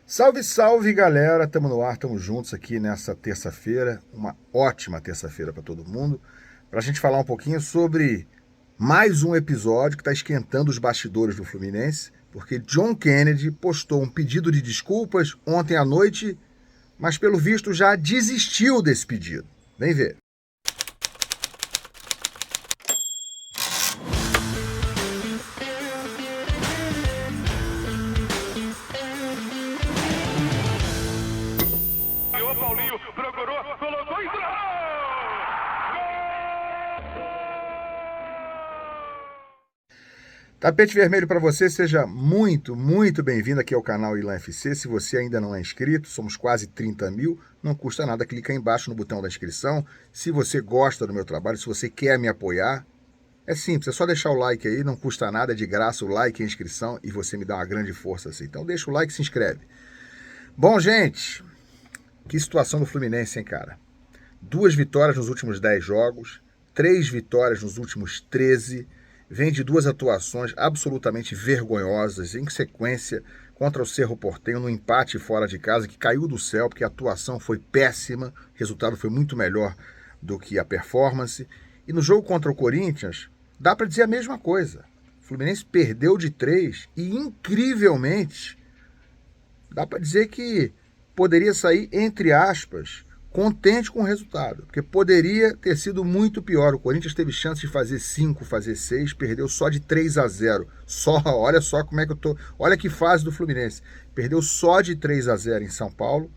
Salve, salve, galera! Estamos no ar, estamos juntos aqui nessa terça-feira, uma ótima terça-feira para todo mundo, para a gente falar um pouquinho sobre mais um episódio que está esquentando os bastidores do Fluminense, porque John Kennedy postou um pedido de desculpas ontem à noite, mas pelo visto já desistiu desse pedido. Vem ver. Paulinho procurou, colocou e gol! Tapete vermelho para você, seja muito bem-vindo aqui ao canal Ilan FC. Se você ainda não é inscrito, somos quase 30 mil, não custa nada clicar embaixo no botão da inscrição. Se você gosta do meu trabalho, se você quer me apoiar, é simples, é só deixar o like aí, não custa nada, é de graça o like e a inscrição e você me dá uma grande força assim. Então deixa o like e se inscreve. Bom, gente, que situação do Fluminense, hein, cara? 2 vitórias nos últimos 10 jogos, 3 vitórias nos últimos 13, vem de 2 atuações absolutamente vergonhosas em sequência contra o Cerro Porteño no empate fora de casa que caiu do céu porque a atuação foi péssima, o resultado foi muito melhor do que a performance. E no jogo contra o Corinthians, dá para dizer a mesma coisa. O Fluminense perdeu de 3 e, incrivelmente, dá para dizer que poderia sair, entre aspas, contente com o resultado, porque poderia ter sido muito pior. O Corinthians teve chance de fazer 5, fazer 6, perdeu só de 3-0. Olha só como é que eu tô. Olha que fase do Fluminense. Perdeu só de 3-0 em São Paulo,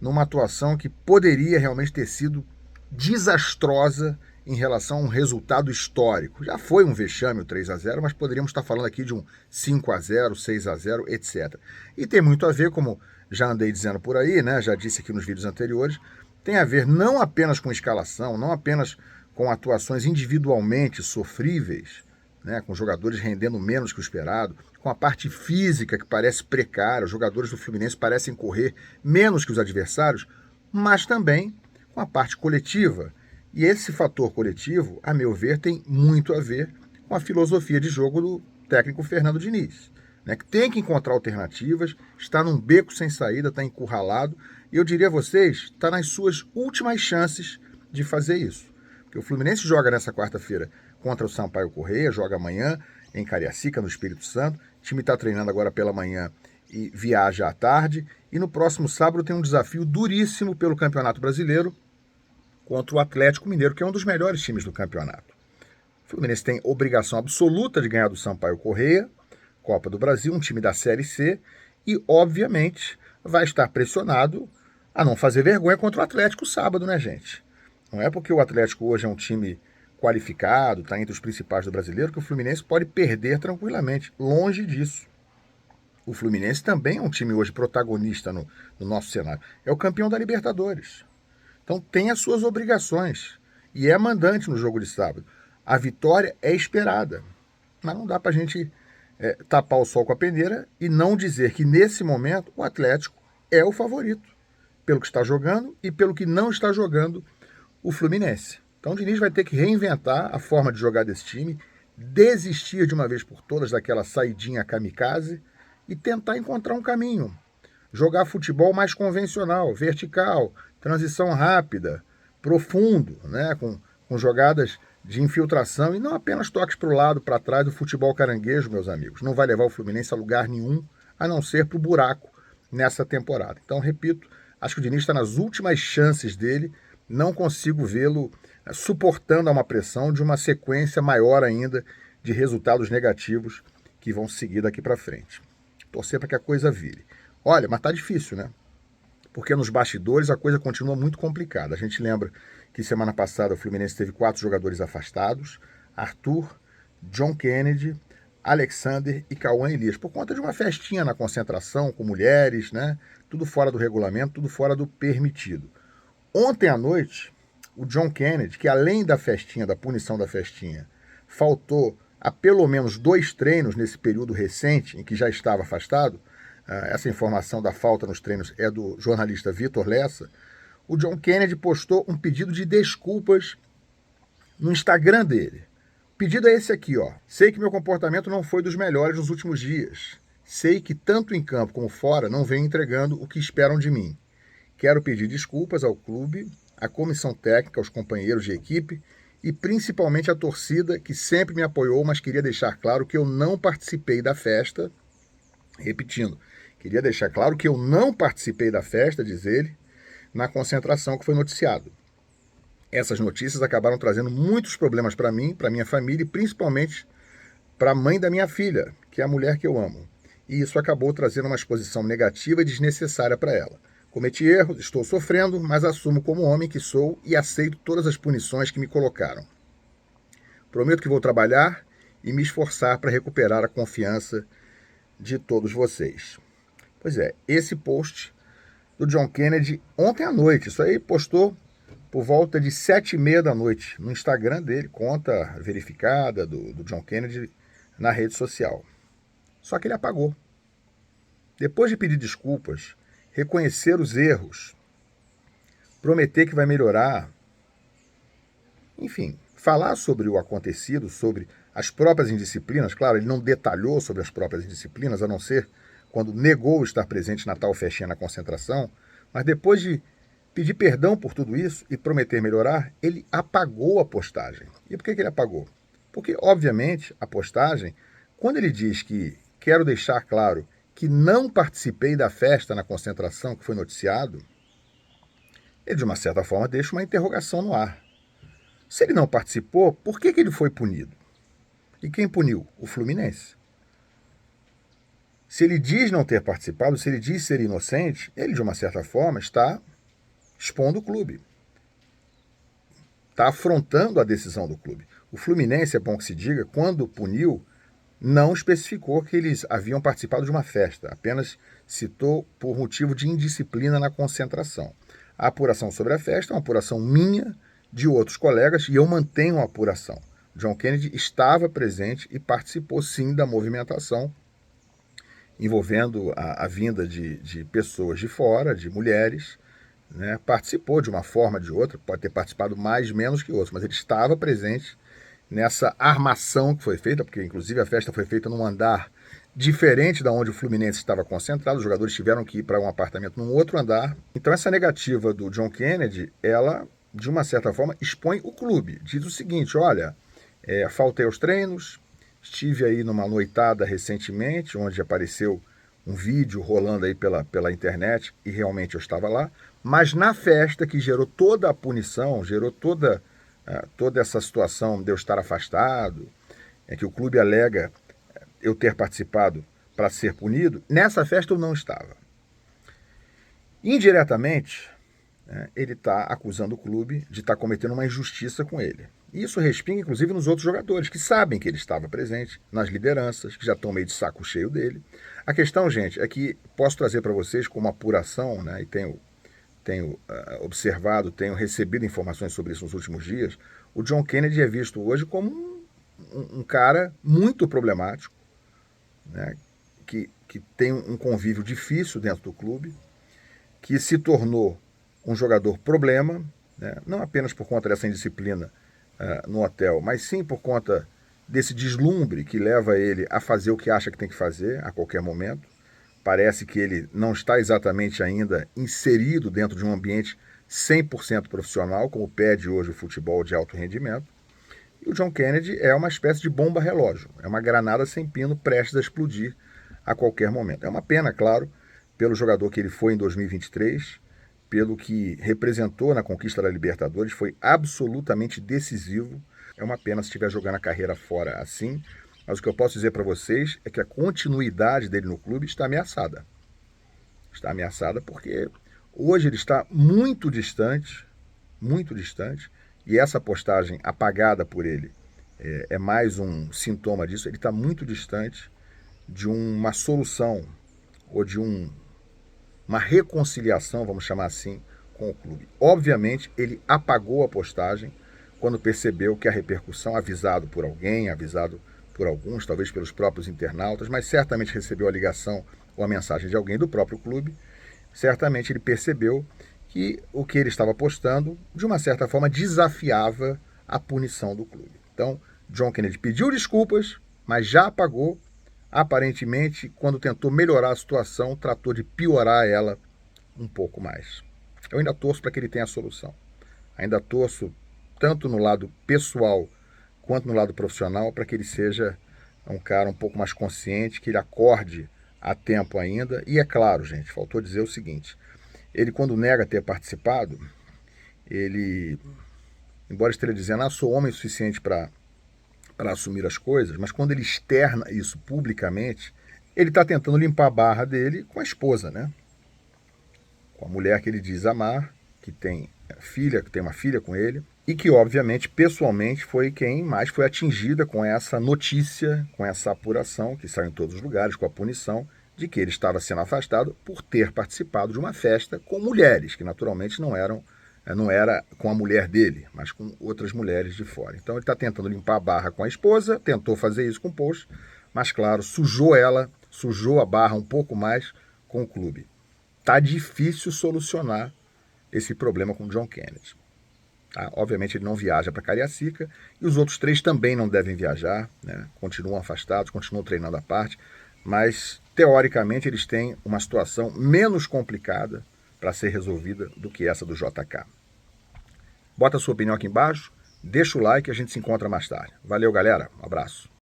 numa atuação que poderia realmente ter sido desastrosa em relação a um resultado histórico. Já foi um vexame o 3-0, mas poderíamos estar falando aqui de um 5-0, 6-0, etc. E tem muito a ver, como já andei dizendo por aí, né? Já disse aqui nos vídeos anteriores, tem a ver não apenas com escalação, não apenas com atuações individualmente sofríveis, né, com jogadores rendendo menos que o esperado, com a parte física que parece precária, os jogadores do Fluminense parecem correr menos que os adversários, mas também com a parte coletiva. E esse fator coletivo, a meu ver, tem muito a ver com a filosofia de jogo do técnico Fernando Diniz, né, que tem que encontrar alternativas, está num beco sem saída, está encurralado, e eu diria a vocês, está nas suas últimas chances de fazer isso. Porque o Fluminense joga nessa quarta-feira contra o Sampaio Corrêa, joga amanhã em Cariacica, no Espírito Santo, o time está treinando agora pela manhã e viaja à tarde, e no próximo sábado tem um desafio duríssimo pelo Campeonato Brasileiro contra o Atlético Mineiro, que é um dos melhores times do campeonato. O Fluminense tem obrigação absoluta de ganhar do Sampaio Corrêa, Copa do Brasil, um time da Série C, e, obviamente, vai estar pressionado a não fazer vergonha contra o Atlético sábado, né, gente? Não é porque o Atlético hoje é um time qualificado, está entre os principais do brasileiro, que o Fluminense pode perder tranquilamente. Longe disso. O Fluminense também é um time hoje protagonista no nosso cenário. É o campeão da Libertadores. Então tem as suas obrigações e é mandante no jogo de sábado. A vitória é esperada, mas não dá para a gente tapar o sol com a peneira e não dizer que nesse momento o Atlético é o favorito, pelo que está jogando e pelo que não está jogando o Fluminense. Então o Diniz vai ter que reinventar a forma de jogar desse time, desistir de uma vez por todas daquela saidinha kamikaze e tentar encontrar um caminho. Jogar futebol mais convencional, vertical, transição rápida, profundo, né? com jogadas de infiltração e não apenas toques para o lado, para trás do futebol caranguejo, meus amigos. Não vai levar o Fluminense a lugar nenhum, a não ser para o buraco nessa temporada. Então, repito, acho que o Diniz está nas últimas chances dele, não consigo vê-lo suportando a uma pressão de uma sequência maior ainda de resultados negativos que vão seguir daqui para frente. Torcer para que a coisa vire. Olha, mas tá difícil, né? Porque nos bastidores a coisa continua muito complicada. A gente lembra que semana passada o Fluminense teve 4 jogadores afastados: Arthur, John Kennedy, Alexander e Cauã Elias, por conta de uma festinha na concentração com mulheres, né? Tudo fora do regulamento, tudo fora do permitido. Ontem à noite, o John Kennedy, que além da festinha, da punição da festinha, faltou a pelo menos 2 treinos nesse período recente em que já estava afastado, essa informação da falta nos treinos é do jornalista Vitor Lessa, o John Kennedy postou um pedido de desculpas no Instagram dele. O pedido é esse aqui, ó. Sei que meu comportamento não foi dos melhores nos últimos dias. Sei que tanto em campo como fora não venho entregando o que esperam de mim. Quero pedir desculpas ao clube, à comissão técnica, aos companheiros de equipe e principalmente à torcida que sempre me apoiou, mas queria deixar claro que eu não participei da festa. Repetindo, queria deixar claro que eu não participei da festa, diz ele, na concentração que foi noticiado. Essas notícias acabaram trazendo muitos problemas para mim, para minha família e principalmente para a mãe da minha filha, que é a mulher que eu amo. E isso acabou trazendo uma exposição negativa e desnecessária para ela. Cometi erros, estou sofrendo, mas assumo como homem que sou e aceito todas as punições que me colocaram. Prometo que vou trabalhar e me esforçar para recuperar a confiança de todos vocês. Pois é, esse post do John Kennedy ontem à noite, isso aí postou por volta de 7h30 da noite no Instagram dele, conta verificada do John Kennedy na rede social. Só que ele apagou. Depois de pedir desculpas, reconhecer os erros, prometer que vai melhorar, enfim, falar sobre o acontecido, sobre as próprias indisciplinas. Claro, ele não detalhou sobre as próprias indisciplinas, a não ser quando negou estar presente na tal festinha na concentração, mas depois de pedir perdão por tudo isso e prometer melhorar, ele apagou a postagem. E por que ele apagou? Porque, obviamente, a postagem, quando ele diz que quero deixar claro que não participei da festa na concentração que foi noticiado, ele, de uma certa forma, deixa uma interrogação no ar. Se ele não participou, por que ele foi punido? E quem puniu? O Fluminense. Se ele diz não ter participado, se ele diz ser inocente, ele, de uma certa forma, está expondo o clube. Está afrontando a decisão do clube. O Fluminense, é bom que se diga, quando puniu, não especificou que eles haviam participado de uma festa, apenas citou por motivo de indisciplina na concentração. A apuração sobre a festa é uma apuração minha, de outros colegas, e eu mantenho a apuração. John Kennedy estava presente e participou sim da movimentação envolvendo a vinda de pessoas de fora, de mulheres, né? Participou de uma forma ou de outra, pode ter participado mais ou menos que outros, mas ele estava presente nessa armação que foi feita, porque inclusive a festa foi feita num andar diferente da onde o Fluminense estava concentrado, os jogadores tiveram que ir para um apartamento num outro andar. Então essa negativa do John Kennedy, ela, de uma certa forma, expõe o clube. Diz o seguinte, olha, faltei aos treinos, estive aí numa noitada recentemente, onde apareceu um vídeo rolando aí pela internet, e realmente eu estava lá, mas na festa que gerou toda a punição, gerou toda essa situação de eu estar afastado, que o clube alega eu ter participado para ser punido, nessa festa eu não estava. Indiretamente, ele está acusando o clube de estar cometendo uma injustiça com ele. E isso respinga, inclusive, nos outros jogadores, que sabem que ele estava presente, nas lideranças, que já estão meio de saco cheio dele. A questão, gente, é que posso trazer para vocês como apuração, né, e tenho observado, tenho recebido informações sobre isso nos últimos dias, o John Kennedy é visto hoje como um cara muito problemático, né, que tem um convívio difícil dentro do clube, que se tornou um jogador problema, né, não apenas por conta dessa indisciplina no hotel, mas sim por conta desse deslumbre que leva ele a fazer o que acha que tem que fazer a qualquer momento. Parece que ele não está exatamente ainda inserido dentro de um ambiente 100% profissional, como pede hoje o futebol de alto rendimento. E o John Kennedy é uma espécie de bomba relógio, é uma granada sem pino prestes a explodir a qualquer momento. É uma pena, claro, pelo jogador que ele foi em 2023, pelo que representou na conquista da Libertadores, foi absolutamente decisivo. É uma pena se estiver jogando a carreira fora assim, mas o que eu posso dizer para vocês é que a continuidade dele no clube está ameaçada. Está ameaçada porque hoje ele está muito distante, e essa postagem apagada por ele é mais um sintoma disso. Ele está muito distante de uma solução ou de uma reconciliação, vamos chamar assim, com o clube. Obviamente, ele apagou a postagem quando percebeu que a repercussão, avisado por alguém, avisado por alguns, talvez pelos próprios internautas, mas certamente recebeu a ligação ou a mensagem de alguém do próprio clube, certamente ele percebeu que o que ele estava postando, de uma certa forma, desafiava a punição do clube. Então, John Kennedy pediu desculpas, mas já apagou aparentemente, quando tentou melhorar a situação, tratou de piorar ela um pouco mais. Eu ainda torço para que ele tenha a solução. Ainda torço, tanto no lado pessoal quanto no lado profissional, para que ele seja um cara um pouco mais consciente, que ele acorde a tempo ainda. E é claro, gente, faltou dizer o seguinte, ele quando nega ter participado, ele, embora esteja dizendo, sou homem o suficiente para assumir as coisas, mas quando ele externa isso publicamente, ele está tentando limpar a barra dele com a esposa, né? Com a mulher que ele diz amar, que tem filha, que tem uma filha com ele, e que, obviamente, pessoalmente, foi quem mais foi atingida com essa notícia, com essa apuração, que saiu em todos os lugares, com a punição, de que ele estava sendo afastado por ter participado de uma festa com mulheres, que naturalmente não era com a mulher dele, mas com outras mulheres de fora. Então ele está tentando limpar a barra com a esposa, tentou fazer isso com o Post, mas claro, sujou a barra um pouco mais com o clube. Tá difícil solucionar esse problema com o John Kennedy. Tá? Obviamente ele não viaja para Cariacica e os outros 3 também não devem viajar, né? Continuam afastados, continuam treinando à parte, mas teoricamente eles têm uma situação menos complicada para ser resolvida do que essa do JK. Bota a sua opinião aqui embaixo, deixa o like e a gente se encontra mais tarde. Valeu, galera. Um abraço.